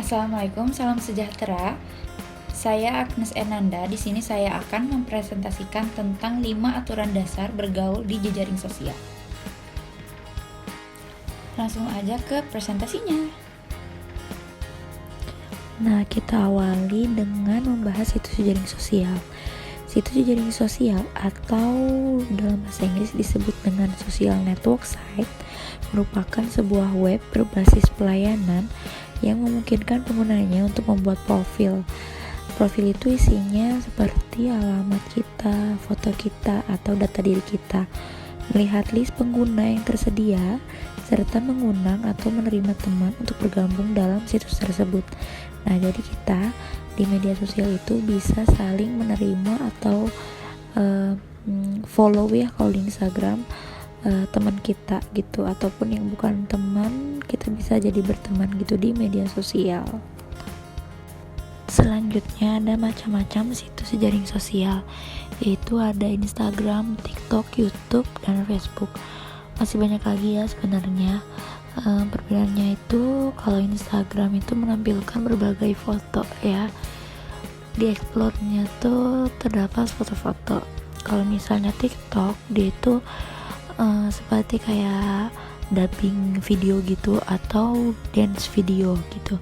Assalamualaikum, salam sejahtera. Saya Agnes Enanda. Di sini saya akan mempresentasikan tentang 5 aturan dasar bergaul di jejaring sosial. Langsung aja ke presentasinya. Nah, kita awali dengan membahas situs jejaring sosial. Situs jejaring sosial atau dalam bahasa Inggris disebut dengan social network site merupakan sebuah web berbasis pelayanan yang memungkinkan penggunanya untuk membuat profil. Profil itu isinya seperti alamat kita, foto kita, atau data diri kita, melihat list pengguna yang tersedia, serta mengundang atau menerima teman untuk bergabung dalam situs tersebut. Nah, jadi kita di media sosial itu bisa saling menerima atau follow ya kalau di Instagram teman kita gitu, ataupun yang bukan teman kita bisa jadi berteman gitu di media sosial. Selanjutnya ada macam-macam situs jejaring sosial, yaitu ada Instagram, TikTok, YouTube, dan Facebook. Masih banyak lagi ya sebenarnya. Perbedaannya itu kalau Instagram itu menampilkan berbagai foto ya, di explore-nya tuh terdapat foto-foto. Kalau misalnya TikTok, dia itu seperti kayak dubbing video gitu atau dance video gitu,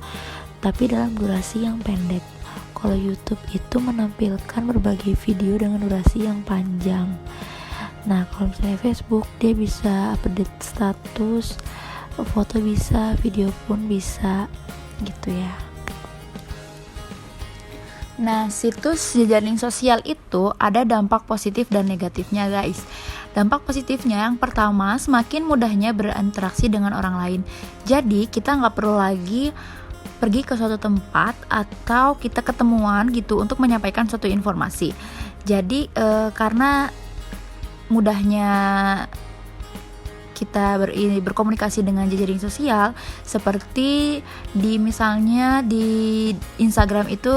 tapi dalam durasi yang pendek. Kalau YouTube itu menampilkan berbagai video dengan durasi yang panjang. Nah, kalau misalnya Facebook, dia bisa update status, foto bisa, video pun bisa gitu ya. Nah, situs jejaring sosial itu ada dampak positif dan negatifnya, guys. Dampak positifnya yang pertama, semakin mudahnya berinteraksi dengan orang lain. Jadi kita nggak perlu lagi pergi ke suatu tempat atau kita ketemuan gitu untuk menyampaikan suatu informasi. Jadi karena mudahnya kita berkomunikasi dengan jejaring sosial, seperti misalnya di Instagram itu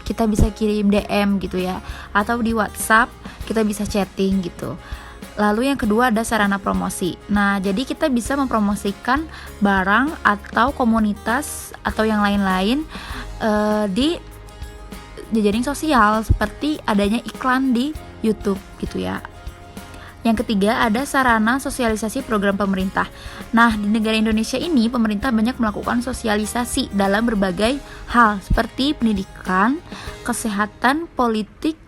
kita bisa kirim DM gitu ya, atau di WhatsApp kita bisa chatting gitu. Lalu yang kedua ada sarana promosi. Nah, jadi kita bisa mempromosikan barang atau komunitas atau yang lain-lain di jejaring sosial, seperti adanya iklan di YouTube gitu ya. Yang ketiga ada sarana sosialisasi program pemerintah. Nah, di negara Indonesia ini pemerintah banyak melakukan sosialisasi dalam berbagai hal seperti pendidikan, kesehatan, politik,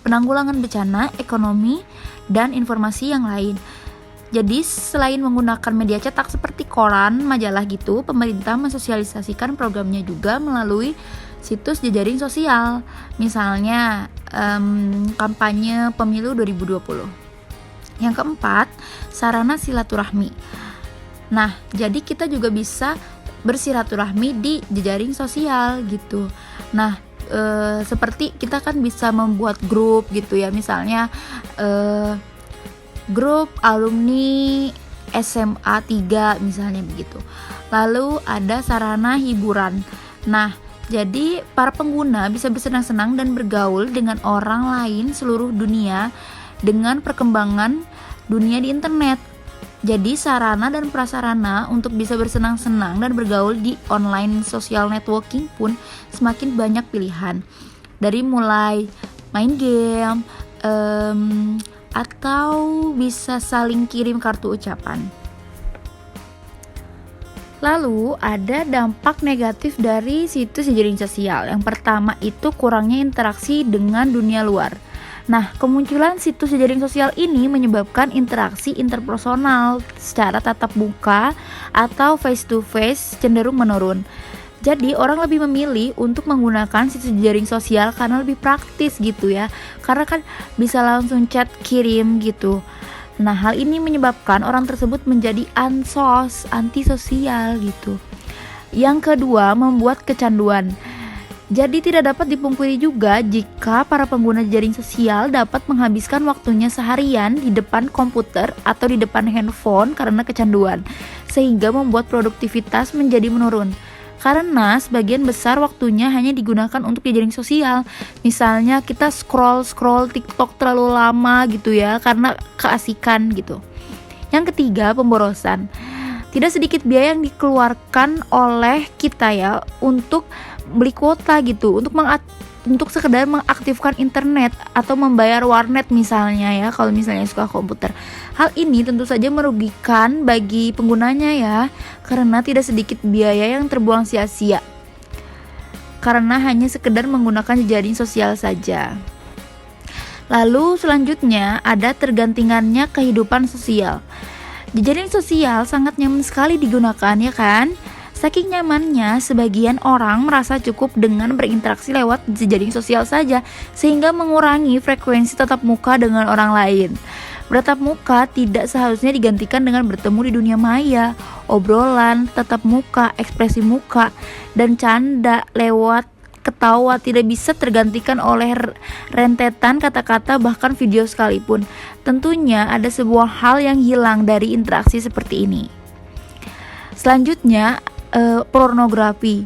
penanggulangan bencana, ekonomi, dan informasi yang lain. Jadi selain menggunakan media cetak seperti koran, majalah gitu, pemerintah mensosialisasikan programnya juga melalui situs jejaring sosial. Misalnya kampanye pemilu 2020. Yang keempat, sarana silaturahmi. Nah, jadi kita juga bisa bersilaturahmi di jejaring sosial gitu. Nah, seperti kita kan bisa membuat grup gitu ya, misalnya grup alumni SMA 3 misalnya begitu. Lalu ada sarana hiburan. Nah, jadi para pengguna bisa bersenang-senang dan bergaul dengan orang lain seluruh dunia dengan perkembangan dunia di internet. Jadi sarana dan prasarana untuk bisa bersenang-senang dan bergaul di online social networking pun semakin banyak pilihan. Dari mulai main game, atau bisa saling kirim kartu ucapan. Lalu ada dampak negatif dari situs jejaring sosial. Yang pertama itu kurangnya interaksi dengan dunia luar. Nah, kemunculan situs jejaring sosial ini menyebabkan interaksi interpersonal secara tatap muka atau face to face cenderung menurun. Jadi orang lebih memilih untuk menggunakan situs jejaring sosial karena lebih praktis gitu ya. Karena kan bisa langsung chat kirim gitu. Nah, hal ini menyebabkan orang tersebut menjadi antisosial gitu. Yang kedua, membuat kecanduan. Jadi tidak dapat dipungkiri juga jika para pengguna jejaring sosial dapat menghabiskan waktunya seharian di depan komputer atau di depan handphone karena kecanduan, sehingga membuat produktivitas menjadi menurun. Karena sebagian besar waktunya hanya digunakan untuk jejaring sosial. Misalnya kita scroll TikTok terlalu lama gitu ya, karena keasikan gitu. Yang ketiga, pemborosan. Tidak sedikit biaya yang dikeluarkan oleh kita ya untuk beli kuota gitu, untuk sekedar mengaktifkan internet atau membayar warnet misalnya ya, kalau misalnya suka komputer. Hal ini tentu saja merugikan bagi penggunanya ya, karena tidak sedikit biaya yang terbuang sia-sia karena hanya sekedar menggunakan jejaring sosial saja. Lalu selanjutnya ada tergantikannya kehidupan sosial. Jejaring sosial sangat nyaman sekali digunakan ya kan? Saking nyamannya, sebagian orang merasa cukup dengan berinteraksi lewat jejaring sosial saja, sehingga mengurangi frekuensi tatap muka dengan orang lain. Bertatap muka tidak seharusnya digantikan dengan bertemu di dunia maya. Obrolan, tatap muka, ekspresi muka, dan canda lewat ketawa tidak bisa tergantikan oleh rentetan kata-kata bahkan video sekalipun. Tentunya ada sebuah hal yang hilang dari interaksi seperti ini. Selanjutnya, pornografi.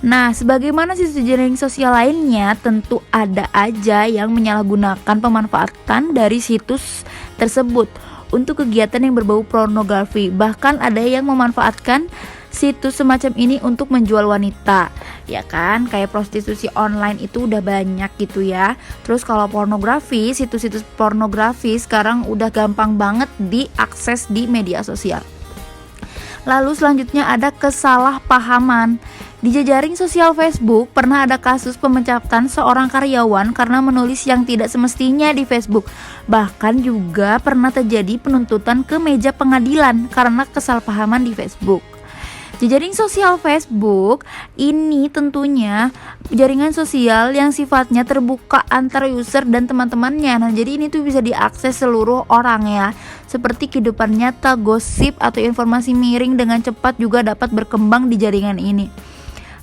Nah, sebagaimana situs jejaring sosial lainnya, tentu ada aja yang menyalahgunakan pemanfaatan dari situs tersebut untuk kegiatan yang berbau pornografi. Bahkan ada yang memanfaatkan situs semacam ini untuk menjual wanita, ya kan? Kayak prostitusi online itu udah banyak gitu ya. Terus kalau pornografi, situs-situs pornografi sekarang udah gampang banget diakses di media sosial. Lalu selanjutnya ada kesalahpahaman. Di jejaring sosial Facebook pernah ada kasus pemecatan seorang karyawan karena menulis yang tidak semestinya di Facebook. Bahkan juga pernah terjadi penuntutan ke meja pengadilan karena kesalahpahaman di Facebook. Jejaring sosial Facebook ini tentunya jaringan sosial yang sifatnya terbuka antar user dan teman-temannya. Nah, jadi ini tuh bisa diakses seluruh orang ya. Seperti kehidupan nyata, gosip atau informasi miring dengan cepat juga dapat berkembang di jaringan ini.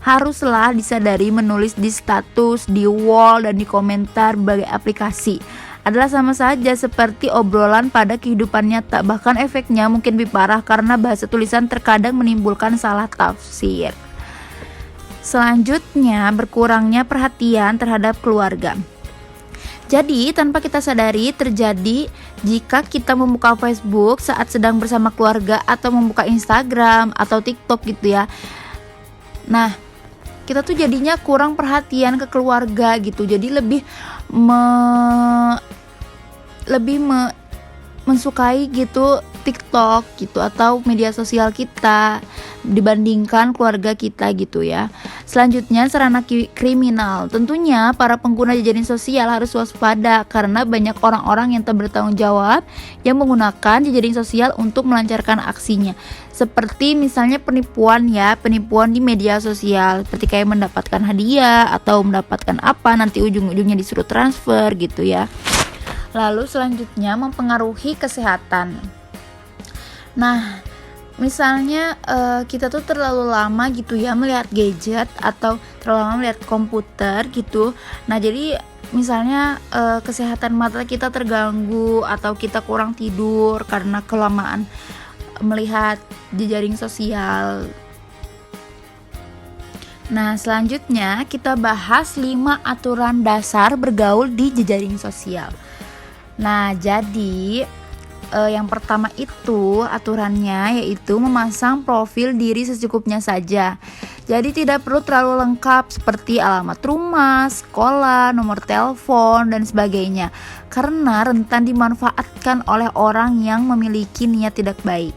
Haruslah disadari menulis di status, di wall, dan di komentar berbagai aplikasi adalah sama saja seperti obrolan pada kehidupan nyata. Bahkan efeknya mungkin lebih parah karena bahasa tulisan terkadang menimbulkan salah tafsir. Selanjutnya, berkurangnya perhatian terhadap keluarga. Jadi, tanpa kita sadari terjadi jika kita membuka Facebook saat sedang bersama keluarga atau membuka Instagram atau TikTok gitu ya. Nah, kita tuh jadinya kurang perhatian ke keluarga gitu. Jadi lebih mensukai gitu TikTok gitu atau media sosial kita dibandingkan keluarga kita gitu ya. Selanjutnya, sarana kriminal. Tentunya para pengguna jejaring sosial harus waspada karena banyak orang-orang yang tak bertanggung jawab yang menggunakan jejaring sosial untuk melancarkan aksinya. Seperti misalnya penipuan di media sosial, seperti kayak mendapatkan hadiah atau mendapatkan apa nanti ujung-ujungnya disuruh transfer gitu ya. Lalu selanjutnya, mempengaruhi kesehatan. Nah, misalnya kita tuh terlalu lama gitu ya melihat gadget atau terlalu lama melihat komputer gitu. Nah, jadi misalnya kesehatan mata kita terganggu atau kita kurang tidur karena kelamaan melihat jejaring sosial. Nah, selanjutnya kita bahas 5 aturan dasar bergaul di jejaring sosial. Nah, jadi yang pertama itu aturannya yaitu memasang profil diri secukupnya saja. Jadi tidak perlu terlalu lengkap seperti alamat rumah, sekolah, nomor telepon, dan sebagainya, karena rentan dimanfaatkan oleh orang yang memiliki niat tidak baik.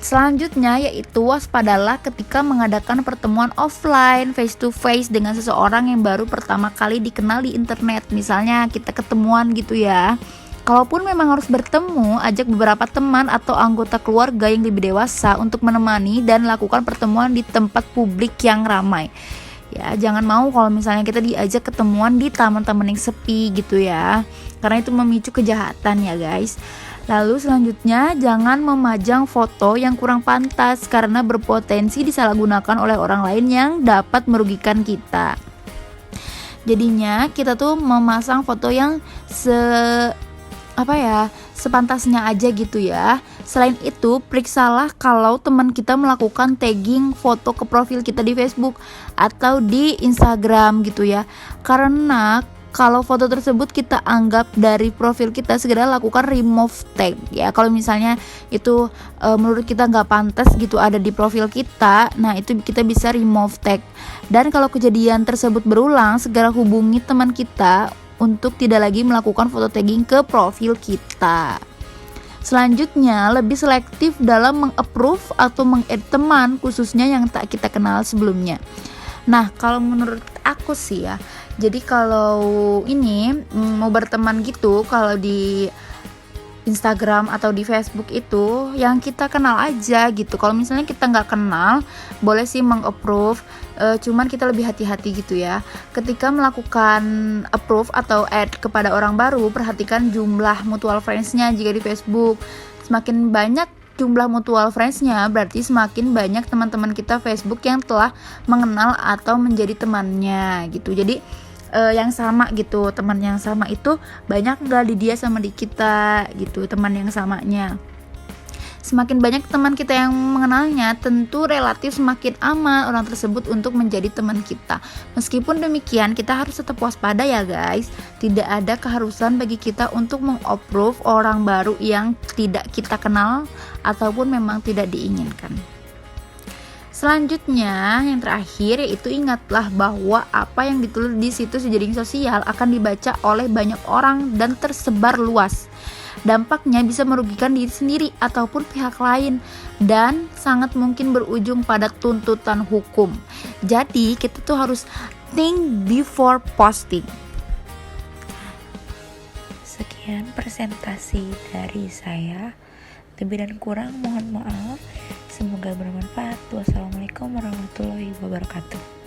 Selanjutnya yaitu waspadalah ketika mengadakan pertemuan offline face to face dengan seseorang yang baru pertama kali dikenal di internet. Misalnya kita ketemuan gitu ya. Kalaupun memang harus bertemu, ajak beberapa teman atau anggota keluarga yang lebih dewasa untuk menemani dan lakukan pertemuan di tempat publik yang ramai. Ya, jangan mau kalau misalnya kita diajak ketemuan di taman-taman yang sepi gitu ya. Karena itu memicu kejahatan ya guys. Lalu selanjutnya, jangan memajang foto yang kurang pantas karena berpotensi disalahgunakan oleh orang lain yang dapat merugikan kita. Jadinya kita tuh memasang foto yang sepantasnya aja gitu ya. Selain itu, periksalah kalau teman kita melakukan tagging foto ke profil kita di Facebook atau di Instagram gitu ya. Karena kalau foto tersebut kita anggap dari profil kita, segera lakukan remove tag ya. Kalau misalnya itu menurut kita nggak pantas gitu ada di profil kita, nah itu kita bisa remove tag. Dan kalau kejadian tersebut berulang, segera hubungi teman kita untuk tidak lagi melakukan foto tagging ke profil kita. Selanjutnya, lebih selektif dalam meng-approve atau meng-add teman, khususnya yang tak kita kenal sebelumnya. Nah, kalau menurut aku sih ya, jadi kalau ini mau berteman gitu, kalau di Instagram atau di Facebook itu yang kita kenal aja gitu. Kalau misalnya kita nggak kenal, boleh sih meng-approve, cuman kita lebih hati-hati gitu ya. Ketika melakukan approve atau add kepada orang baru, perhatikan jumlah mutual friends-nya. Jika di Facebook semakin banyak jumlah mutual friends-nya, berarti semakin banyak teman-teman kita Facebook yang telah mengenal atau menjadi temannya gitu. Jadi yang sama gitu, teman yang sama itu banyak nggak di dia sama di kita gitu, teman yang samanya. Semakin banyak teman kita yang mengenalnya, tentu relatif semakin aman orang tersebut untuk menjadi teman kita. Meskipun demikian, kita harus tetap waspada ya guys. Tidak ada keharusan bagi kita untuk meng-approve orang baru yang tidak kita kenal ataupun memang tidak diinginkan. Selanjutnya, yang terakhir yaitu ingatlah bahwa apa yang ditulis di situs jejaring sosial akan dibaca oleh banyak orang dan tersebar luas. Dampaknya bisa merugikan diri sendiri ataupun pihak lain dan sangat mungkin berujung pada tuntutan hukum. Jadi, kita tuh harus think before posting. Sekian presentasi dari saya. Lebih dan kurang mohon maaf. Semoga bermanfaat. Wassalamualaikum warahmatullahi wabarakatuh.